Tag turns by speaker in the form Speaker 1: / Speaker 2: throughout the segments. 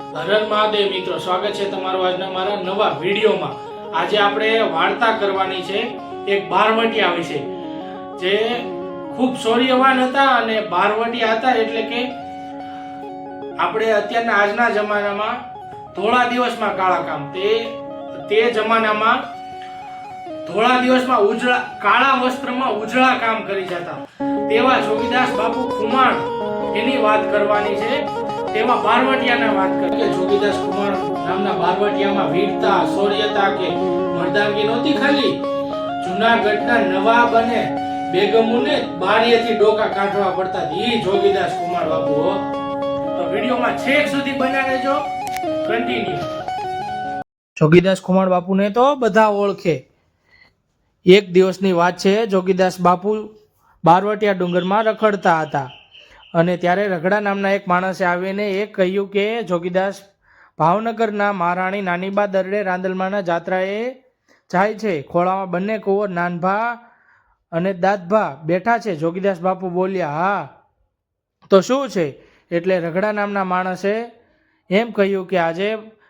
Speaker 1: હર મહાદેવ મિત્રો, સ્વાગત છે તમારું આજના મારા નવા વિડીયોમાં। આજે આપણે વાર્તા કરવાની છે એક બારવટિયા વિશે, જે ખૂબ શૌર્યવાન હતા અને બારવટિયા હતા। એટલે કે આપણે અત્યારના આજના જમાનામાં થોડા દિવસમાં કાળા કામ, તે જમાનામાં થોડા દિવસમાં ઉજળા કાળા વસ્ત્રમાં ઉજળા કામ કરી જતા તેવા જોગીદાસ બાપુ ખુમાણ એની વાત કરવાની છે। તેમાં બારવટિયાના વાત કરીએ કે જોગીદાસ ખુમાણ નામના બારવટિયામાં વીરતા, શૌર્યતા કે મર્દાંગી નહોતી ખાલી, જૂનાગઢના નવાબ અને બેગમોને બારીએથી ડોકા કાઢવા પડતા ઈ જોગીદાસ ખુમાણ બાપુ। તો વિડીયોમાં છેક સુધી બન્યા રહેજો, કન્ટિન્યુ। જોગીદાસ ખુમાણ બાપુને તો બધા ઓળખે। એક દિવસની વાત છે, જોગીદાસ બાપુ બારવટિયા ડુંગરમાં રખડતા હતા અને ત્યારે રગડા નામના એક માણસે આવીને કહ્યું કે જોગીદાસ ભાવનગરના મહારાણી નાનીબા દરડે રાંદલમાના જાત્રાએ જાય છે, ખોળામાં બંને કુંવર નાનભા અને દાદભા બેઠા છે। જોગીદાસ બાપુ બોલ્યા, હા તો શું છે? એટલે રગડા નામના માણસે એમ કહ્યું કે આજે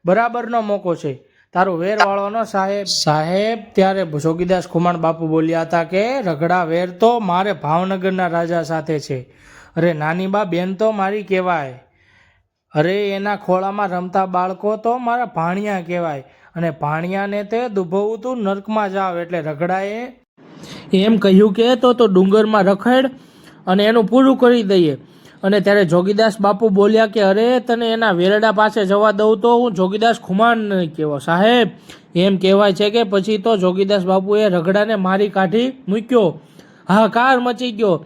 Speaker 1: બરાબરનો મોકો છે, તારું વેર વાળવાનો સાહેબ। ત્યારે જોગીદાસ ખુમાણ બાપુ બોલ્યા હતા કે રગડા વેર તો મારે ભાવનગરના રાજા સાથે છે, અરે નાનીબા બેન તો મારી કહેવાય, અરે એના ખોળામાં રમતા બાળકો તો મારા ભાણિયા કહેવાય, અને ભાણિયાને તે દુભવું તું નર્કમાં જાવ। એટલે રગડાએ એમ કહ્યું કે તો ડુંગરમાં રખડ અને એનું પૂરું કરી દઈએ। અને ત્યારે જોગીદાસ બાપુ બોલ્યા કે અરે તને એના વેરડા પાસે જવા દઉં તો હું જોગીદાસ ખુમાણ નહીં કહેવો સાહેબ, એમ કહેવાય છે કે પછી તો જોગીદાસ બાપુએ રગડાને મારી કાઢી મૂક્યો, હાહાકાર મચી ગયો।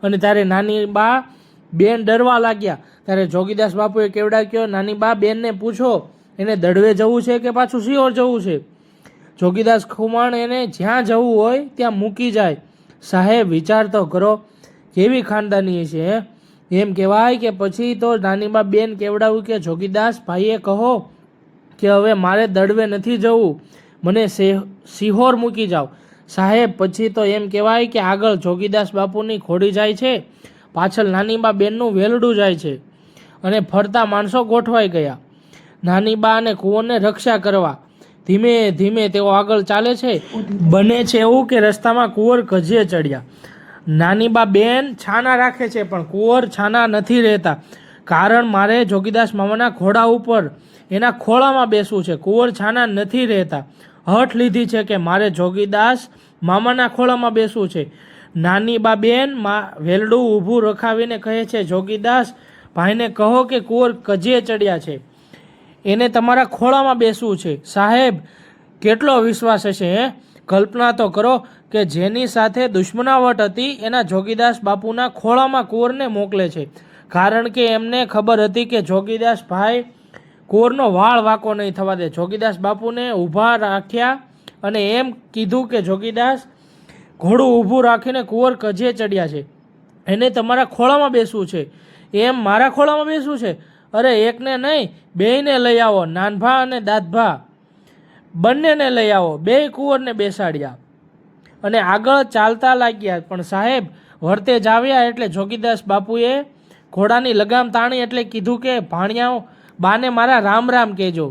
Speaker 1: અને ત્યારે નાની બા બેન ડરવા લાગ્યા। ત્યારે જોગીદાસ બાપુએ કેવડાવ્યો, નાની બા બેનને પૂછો એને દડવે જવું છે કે પાછું સિહોર જવું છે? જોગીદાસ ખુમાણ એને જ્યાં જવું હોય ત્યાં મૂકી જાય। સાહેબ વિચાર તો કરો, કેવી ખાનદાની છે એમ કહેવાય કે પછી તો નાનીબા બેન કેવડાવ્યું કે જોગીદાસ ભાઈએ કહો કે હવે મારે દડવે નથી જવું, મને સિહોર મૂકી જાઓ સાહેબ। પછી તો એમ કહેવાય કે આગળ જોગીદાસ બાપુની ઘોડી જાય છે, પાછળ નાનીબા બેનનું વેલડું જાય છે અને ફરતા માણસો ગોઠવાઈ ગયા નાનીબા અને કુંવરને રક્ષા કરવા। ધીમે ધીમે તેઓ આગળ ચાલે છે, બને છે એવું કે રસ્તામાં કુંવર ગજે ચડ્યા। નાનીબા બેન છાના રાખે છે પણ કુંવર છાના નથી રહેતા, કારણ મારે જોગીદાસ મામાના ઘોડા ઉપર એના ખોળામાં બેસવું છે। કુંવર છાના નથી રહેતા, હઠ લીધી છે કે મારે જોગીદાસ મામાના ખોળામાં બેસવું છે। નાનીબા બેન વેલડું ઊભું રખાવીને કહે છે, જોગીદાસ ભાઈને કહો કે કુંવર કજે ચડ્યા છે, એને તમારા ખોળામાં બેસવું છે। સાહેબ કેટલો વિશ્વાસ હશે હે? કલ્પના તો કરો કે જેની સાથે દુશ્મનાવટ હતી એના જોગીદાસ બાપુના ખોળામાં કુંવરને મોકલે છે, કારણ કે એમને ખબર હતી કે જોગીદાસ ભાઈ કુંવરનો વાળ વાંકો નહીં થવા દે। જોગીદાસ બાપુને ઊભા રાખ્યા અને એમ કીધું કે જોગીદાસ ઘોડું ઊભું રાખીને કુંવર કજે ચડ્યા છે, એને તમારા ખોળામાં બેસવું છે। એમ મારા ખોળામાં બેસવું છે? અરે એકને નહીં, બેયને લઈ આવો, નાનભા અને દાદભા બંનેને લઈ આવો। બે કુંવરને બેસાડ્યા અને આગળ ચાલતા લાગ્યા। પણ સાહેબ વર્તે જ આવ્યા એટલે જોગીદાસ બાપુએ ઘોડાની લગામ તાણી એટલે કીધું કે ભાણિયાઓ બાને મારા રામ રામ કહેજો,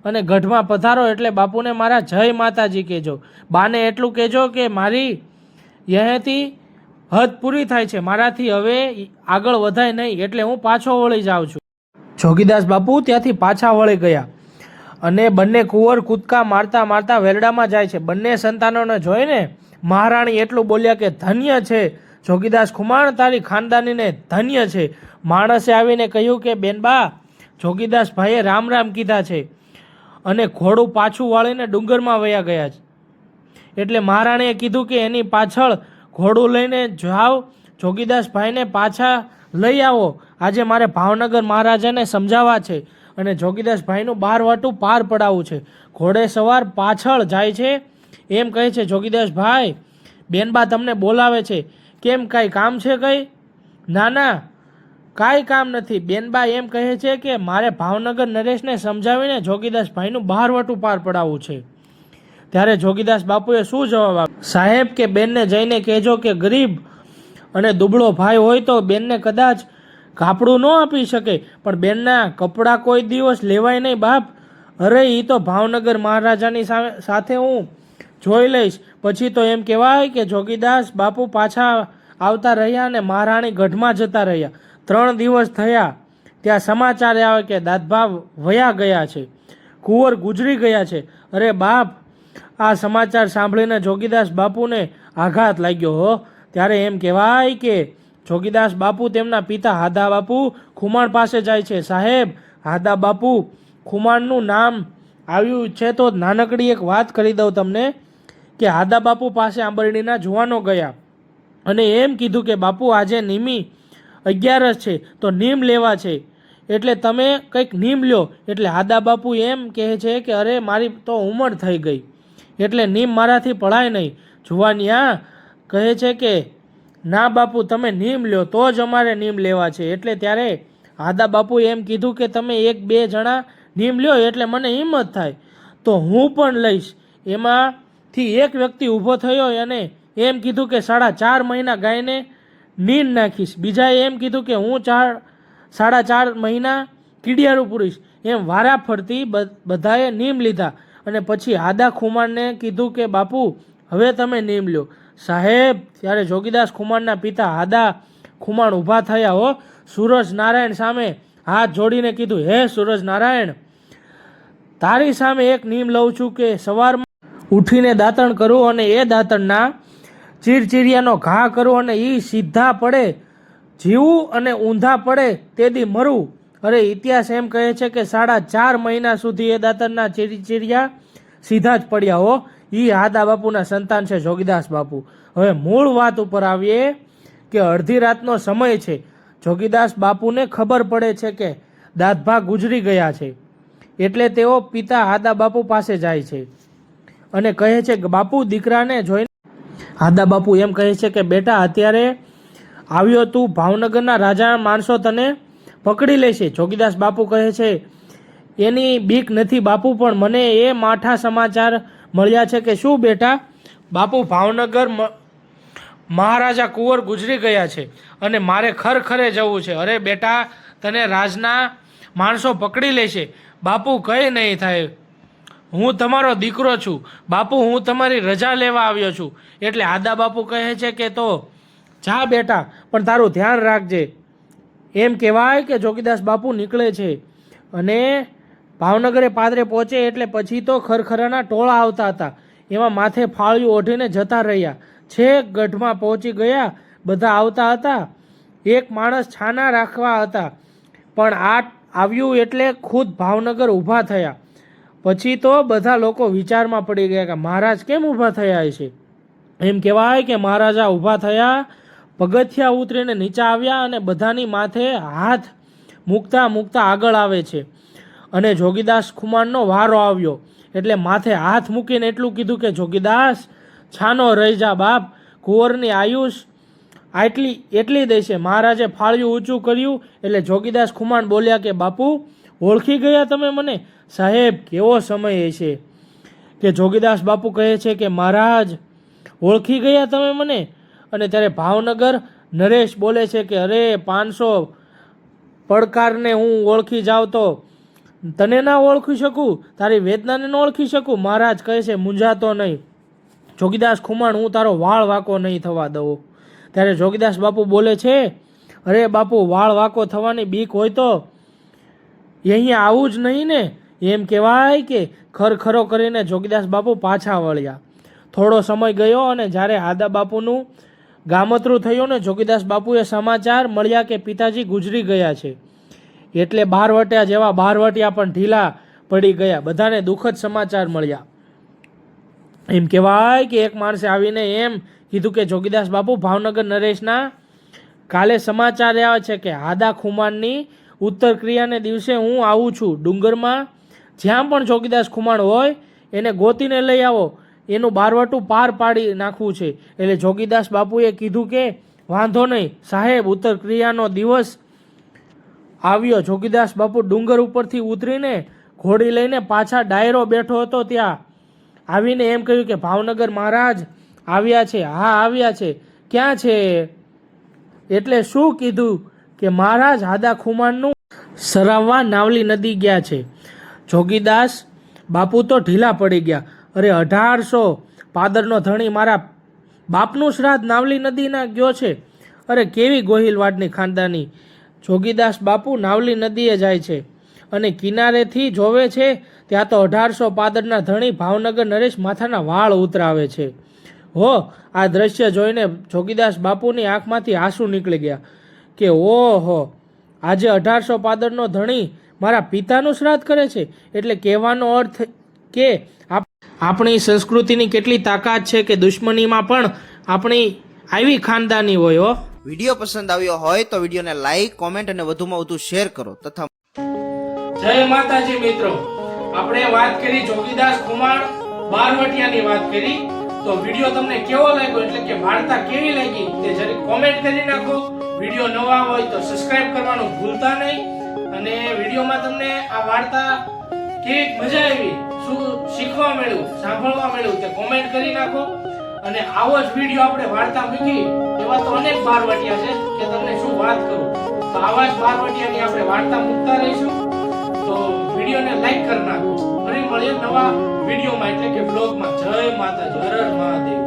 Speaker 1: અને ગઢમાં પધારો એટલે બાપુને મારા જય માતાજી કહેજો। બાને એટલું કહેજો કે મારી અહીંયાથી હદ પૂરી થાય છે, મારાથી હવે આગળ વધાય નહીં, એટલે હું પાછો વળી જાઉં છું। જોગીદાસ બાપુ ત્યાંથી પાછા વળી ગયા અને બંને કુંવર કૂદકા મારતા મારતા વેરડામાં જાય છે। બંને સંતાનોને જોઈને મહારાણી એટલું બોલ્યા કે ધન્ય છે જોગીદાસ ખુમાણ, તારી ખાનદાનીને ધન્ય છે। માણસે આવીને કહ્યું કે બેનબા જોગીદાસ ભાઈએ રામ રામ કીધા છે અને ઘોડું પાછું વાળીને ડુંગરમાં વયા ગયા છે। એટલે મહારાણીએ કીધું કે એની પાછળ ઘોડું લઈને જાઓ, જોગીદાસ ભાઈને પાછા લઈ આવો, આજે મારે ભાવનગર મહારાજાને સમજાવવા છે અને જોગીદાસ ભાઈનું બારવાટું પાર પડાવવું છે। ઘોડે સવાર પાછળ જાય છે, એમ કહે છે, જોગીદાસ ભાઈ બેનબા તમને બોલાવે છે, કેમ કાંઈ કામ છે? કંઈ ના ના કાંઈ કામ નથી। બેનબા એમ કહે છે કે મારે ભાવનગર નરેશને સમજાવીને જોગીદાસ ભાઈનું બારવાટું પાર પડાવવું છે। ત્યારે જોગીદાસ બાપુએ શું જવાબ આપ્યો? સાહેબ કે બેનને જઈને કહેજો કે ગરીબ અને દુબળો ભાઈ હોય તો બેનને કદાચ કાપડું ન આપી શકે, પણ બેનના કપડાં કોઈ દિવસ લેવાય નહીં બાપ. અરે એ તો ભાવનગર મહારાજાની સાથે હું જોઈ લઈશ. પછી તો એમ કહેવાય કે જોગીદાસ બાપુ પાછા આવતા રહ્યા અને મહારાણી ગઢમાં જતા રહ્યા. 3 દિવસ થયા ત્યાં સમાચાર આવે કે દાદભા વયા ગયા છે, કુંવર ગુજરી ગયા છે. અરે બાપ, આ સમાચાર સાંભળીને જોગીદાસ બાપુને આઘાત લાગ્યો હો. ત્યારે એમ કહેવાય કે જોગીદાસ બાપુ તેમના પિતા હાદા બાપુ ખુમાણ પાસે જાય છે. સાહેબ, હાદા બાપુ ખુમાણનું નામ આવ્યું છે તો નાનકડી એક વાત કરી દઉં તમને કે હાદા બાપુ પાસે આંબરડીના જુવાનો ગયા અને એમ કીધું કે બાપુ આજે નિમી 11 છે તો નીમ લેવા છે, એટલે તમે કંઈક નીમ લ્યો. એટલે હાદા બાપુ એમ કહે છે કે અરે મારી તો ઉંમર થઈ ગઈ, એટલે નીમ મારાથી પડાય નહીં. જુવાનિયા કહે છે કે ના બાપુ, તમે નીમ લ્યો તો જ અમારે નીમ લેવા છે. એટલે ત્યારે હાદા બાપુ એમ કીધું કે તમે 1-2 જણા નીમ લ્યો એટલે મને હિંમત થાય તો હું પણ લઈશ. એમાંથી એક વ્યક્તિ ઊભો થયો અને એમ કીધું કે 4.5 મહિના ગાયને નીંદ નાખીશ. બીજાએ એમ કીધું કે હું 4.5 મહિના કીડિયારું પૂરીશ. એમ વારા ફરતી બધાએ નીમ લીધા અને પછી હાદા ખુમાણને કીધું કે બાપુ હવે તમે નીમ લ્યો. સાહેબ, ત્યારે જોગીદાસ ખુમાણના પિતા હાદા ખુમાણ ઊભા થયા હો. સૂરજ નારાયણ સામે હાથ જોડીને કીધું, હે સૂરજ નારાયણ, તારી સામે એક નીમ લઉં છું કે સવારમાં ઉઠીને દાંતણ કરું અને એ દાંતણના ચીરચીરિયાનો ઘા કરું અને એ સીધા પડે, જીવું અને ઊંધા પડે તેથી મરું. અરે ઇતિહાસ એમ કહે છે કે 4.5 મહિના સુધી એ દાંતણના ચીરચીરિયા સીધા જ પડ્યા હો. એ હાદા બાપુના સંતાન છે જોગીદાસ બાપુ. હવે મૂળ વાત ઉપર આવીએ કે અડધી રાતનો સમય છે. જોગીદાસ બાપુને ખબર પડે છે કે દાદભા ગુજરી ગયા છે, એટલે તેઓ પિતા હાદા બાપુ પાસે જાય છે અને કહે છે કે બાપુ, દીકરાને જોઈને હાદા બાપુ એમ કહે છે કે બેટા, અત્યારે આવ્યો તું, ભાવનગરના રાજા માણસો તને પકડી લેશે. જોગીદાસ બાપુ કહે છે એની બીક નથી બાપુ, પણ મને એ માઠા સમાચાર મળ્યા છે કે શું બેટા? બાપુ, ભાવનગર મહારાજા કુંવર ગુજરી ગયા છે અને મારે ખરે જવું છે. અરે બેટા, તને રાજના માણસો પકડી લેશે. બાપુ, કંઈ નહીં થાય, હું તમારો દીકરો છું. બાપુ, હું તમારી રજા લેવા આવ્યો છું. એટલે હાદા બાપુ કહે છે કે તો જા બેટા, પણ તારું ધ્યાન રાખજે. એમ કહેવાય કે જોગીદાસ બાપુ નીકળે છે અને ભાવનગરે પાદરે પહોંચે એટલે પછી તો ખરખરાના ટોળા આવતા હતા. એમાં માથે ફાળિયું ઓઢીને જતા રહ્યા. છેક ગઢમાં પહોંચી ગયા. બધા આવતા હતા. એક માણસ છાના રાખવા હતા, પણ આ આવ્યું એટલે ખુદ ભાવનગર ઊભા થયા. પછી તો બધા લોકો વિચારમાં પડી ગયા કે મહારાજ કેમ ઊભા થયા છે. એમ કહેવાય કે મહારાજા ઊભા થયા, પગથિયા ઉતરીને નીચે આવ્યા અને બધાની માથે હાથ મૂકતા મૂકતા આગળ આવે છે. અને જોગીદાસ ખુમાણનો વારો આવ્યો એટલે માથે હાથ મૂકીને એટલું કીધું કે જોગીદાસ, છાનો રહી જા બાપ, કુંવરની આયુષ એટલી દેશે. મહારાજે ફાળિયું ઊંચું કર્યું એટલે જોગીદાસ ખુમાણ બોલ્યા કે બાપુ, ઓળખી ગયા તમે મને? સાહેબ, કેવો સમય છે કે જોગીદાસ બાપુ કહે છે કે મહારાજ, ઓળખી ગયા તમે મને? અને ત્યારે ભાવનગર નરેશ બોલે છે કે અરે 500 પડકારને હું ઓળખી જાઉં તો તને ના ઓળખી શકું, તારી વેદનાને ન ઓળખી શકું? મહારાજ કહે છે મૂંઝાતો નહીં જોગીદાસ ખુમાણ, હું તારો વાળ વાંકો નહીં થવા દઉં. ત્યારે જોગીદાસ બાપુ બોલે છે, અરે બાપુ, વાળ વાંકો થવાની બીક હોય તો અહીંયા આવું જ નહીં ને. એમ કહેવાય કે ખરખરો કરીને જોગીદાસ બાપુ પાછા વળ્યા. થોડો સમય ગયો અને જ્યારે હાદા બાપુનું ગામતરું થયું ને જોગીદાસ બાપુએ સમાચાર મળ્યા કે પિતાજી ગુજરી ગયા છે, એટલે બારવટિયા જેવા બારવટિયા પણ ઢીલા પડી ગયા. બધાને દુઃખદ સમાચાર મળ્યા. એમ કહેવાય કે એક માણસે આવીને એમ કીધું કે જોગીદાસ બાપુ, ભાવનગર નરેશના કાલે સમાચાર આવ્યા છે કે હાદા ખુમાણની ઉત્તર ક્રિયાને દિવસે હું આવું છું. ડુંગરમાં જ્યાં પણ જોગીદાસ ખુમાણ હોય એને ગોતીને લઈ આવો, એનું બારવટું પાર પાડી નાખવું છે. એટલે જોગીદાસ બાપુએ કીધું કે વાંધો નહીં સાહેબ, ઉત્તર ક્રિયાનો દિવસ આવ્યો. જોગીદાસ બાપુ ડુંગર ઉપરથી ઉતરીને ઘોડી લઈને પાછા ડાયરો બેઠો હતો ત્યાં આવીને એમ કહ્યું કે ભાવનગર મહારાજ આવ્યા છે. હા આવ્યા છે. ક્યાં છે? એટલે શું કીધું કે મહારાજ હાદા ખુમાણનું સરાવવા નાવલી નદી ગયા છે. જોગીદાસ બાપુ તો ઢીલા પડી ગયા. અરે 1800 પાદરનો ધણી મારા બાપનું શ્રાદ્ધ નાવલી નદીના ગયો છે. અરે કેવી ગોહિલવાડની ખાનદાની. જોગીદાસ બાપુ નાવલી નદીએ જાય છે અને કિનારેથી જોવે છે ત્યાં તો 1800 પાદરના ધણી ભાવનગર નરેશ માથાના વાળ ઉતરાવે છે. હો, આ દ્રશ્ય જોઈને જોગીદાસ બાપુની આંખમાંથી આંસુ નીકળી ગયા કે ઓહો, આજે 1800 પાદરનો ધણી મારા પિતાનું શ્રાદ્ધ કરે છે. એટલે કહેવાનો અર્થ કે આપણી સંસ્કૃતિની કેટલી તાકાત છે કે દુશ્મનીમાં પણ આપણી આવી ખાનદાની હોય. હો,
Speaker 2: વિડીયો પસંદ આવ્યો હોય તો વિડીયોને લાઈક, કોમેન્ટ અને વધુમાં વધુ શેર કરો તથા
Speaker 1: જય માતાજી મિત્રો. આપણે વાત કરી જોગીદાસ ખુમાણ બારવટિયાની વાત કરી. તો વિડીયો તમને કેવો લાગ્યો એટલે કે વાર્તા કેવી લાગી તે જરી કોમેન્ટ કરી નાખો. વિડીયો નવા હોય તો સબસ્ક્રાઇબ કરવાનું ભૂલતા નહીં. અને વિડીયોમાં તમને આ વાર્તા કેવી મજા આવી, શું શીખવા મળ્યું, સાંભળવા મળ્યું તે કોમેન્ટ કરી નાખો. અને આવો જ વિડીયો આપણે વાર્તા મૂકી એવા તો અનેક બારવટિયા છે કે તમને શું વાત કરું. તો આવા જ બારવટિયાની આપણે વાર્તા મૂકતા રહીશું. તો વિડીયોને લાઈક કરી નાખો. ફરી મળીએ નવા વિડીયોમાં એટલે કે બ્લોગમાં. જય માતાજી, હર હર મહાદેવ.